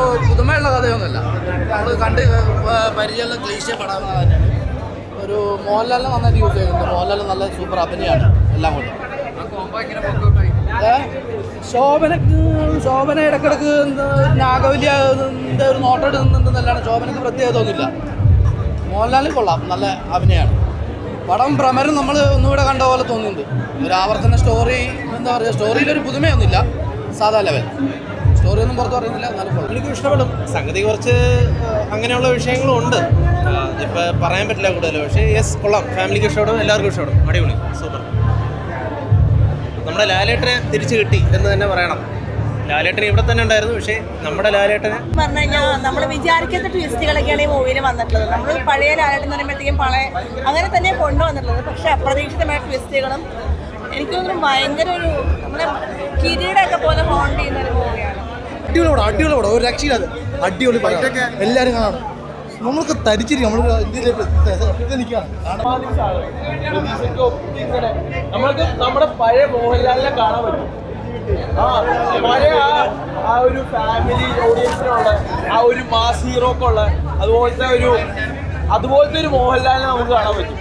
ഒരു പുതുമയുള്ള കഥയൊന്നുമല്ല. നമ്മൾ കണ്ട് പരിചയമുള്ള ക്ലീശ പടം തന്നെയാണ്. ഒരു മോഹൻലാലിനെ നന്നായിട്ട് യൂസ് ചെയ്യുന്നുണ്ട്. മോഹൻലാൽ നല്ല സൂപ്പർ അഭിനയമാണ് എല്ലാം കൊണ്ട്. ശോഭന ഇടക്കിടക്ക് നാഗവല്ലിൻ്റെ ഒരു നോട്ടോട്ട് നിന്നുണ്ടെന്നല്ലാണ് ശോഭനക്ക് പ്രത്യേകത ഒന്നുമില്ല. മോഹൻലാലിൽ കൊള്ളാം, നല്ല അഭിനയമാണ്. പടം ഭ്രമരം നമ്മൾ ഒന്നുകൂടെ കണ്ട പോലെ തോന്നുന്നുണ്ട്. ഒരു ആവർത്തന സ്റ്റോറി, എന്താ പറയുക, സ്റ്റോറിയിലൊരു പുതുമയൊന്നുമില്ല, സാധാ ലെവൽ. സ്റ്റോറിയൊന്നും പുറത്ത് പറയുന്നില്ല, എന്നാലും കൊള്ളാം. എനിക്ക് ഇഷ്ടപ്പെടും. സംഗതി കുറച്ച് അങ്ങനെയുള്ള വിഷയങ്ങളും ഉണ്ട്, ഇപ്പോൾ പറയാൻ പറ്റില്ല കൂടുതൽ. പക്ഷേ യെസ്, കൊള്ളാം. ഫാമിലിക്ക് ഇഷ്ടപ്പെടും, എല്ലാവർക്കും ഇഷ്ടപ്പെടും. അടിപൊളി, സൂപ്പർ. നമ്മുടെ ലാലേട്ടനെ തിരിച്ചു കിട്ടി എന്ന് തന്നെ പറയണം. ലാലേട്ടൻ ഇവിടെ തന്നെ ഉണ്ടായിരുന്നു, പക്ഷേ നമ്മുടെ ലാലേട്ടനെ പറഞ്ഞു കഴിഞ്ഞാൽ നമ്മൾ വിചാരിക്കാത്ത ട്വിസ്റ്റുകളൊക്കെയാണ് ഈ മൂവിയിൽ വന്നിട്ടുള്ളത്. നമ്മൾ പഴയ ലാലേട്ടൻ എന്ന് പറയുമ്പോഴത്തേക്കും അങ്ങനെ തന്നെ കൊണ്ടുവന്നിട്ടുള്ളത്. പക്ഷേ അപ്രതീക്ഷിതമായ ട്വിസ്റ്റുകളും എനിക്ക് തോന്നുന്നു ഭയങ്കര ഒരു നമ്മുടെ കിരീടമൊക്കെ പോലെ ഹോണ്ട് ചെയ്യുന്ന ഒരു മൂവിയാണ്. അടിപൊളി പടം, ഒരു രക്ഷയില്ലാതെ അടിപൊളി പടം. എല്ലാവരും കാണണം. നമ്മൾക്ക് തരിച്ചിരിക്കും, നമ്മൾ നമ്മൾക്ക് നമ്മുടെ പഴയ മോഹൻലാലിനെ കാണാൻ പറ്റും. പഴയ ആ ഒരു ഫാമിലി ഓഡിയൻസിനുള്ള ആ ഒരു മാസ് ഹീറോക്കുള്ള അതുപോലത്തെ ഒരു മോഹൻലാലിനെ നമുക്ക് കാണാൻ പറ്റും.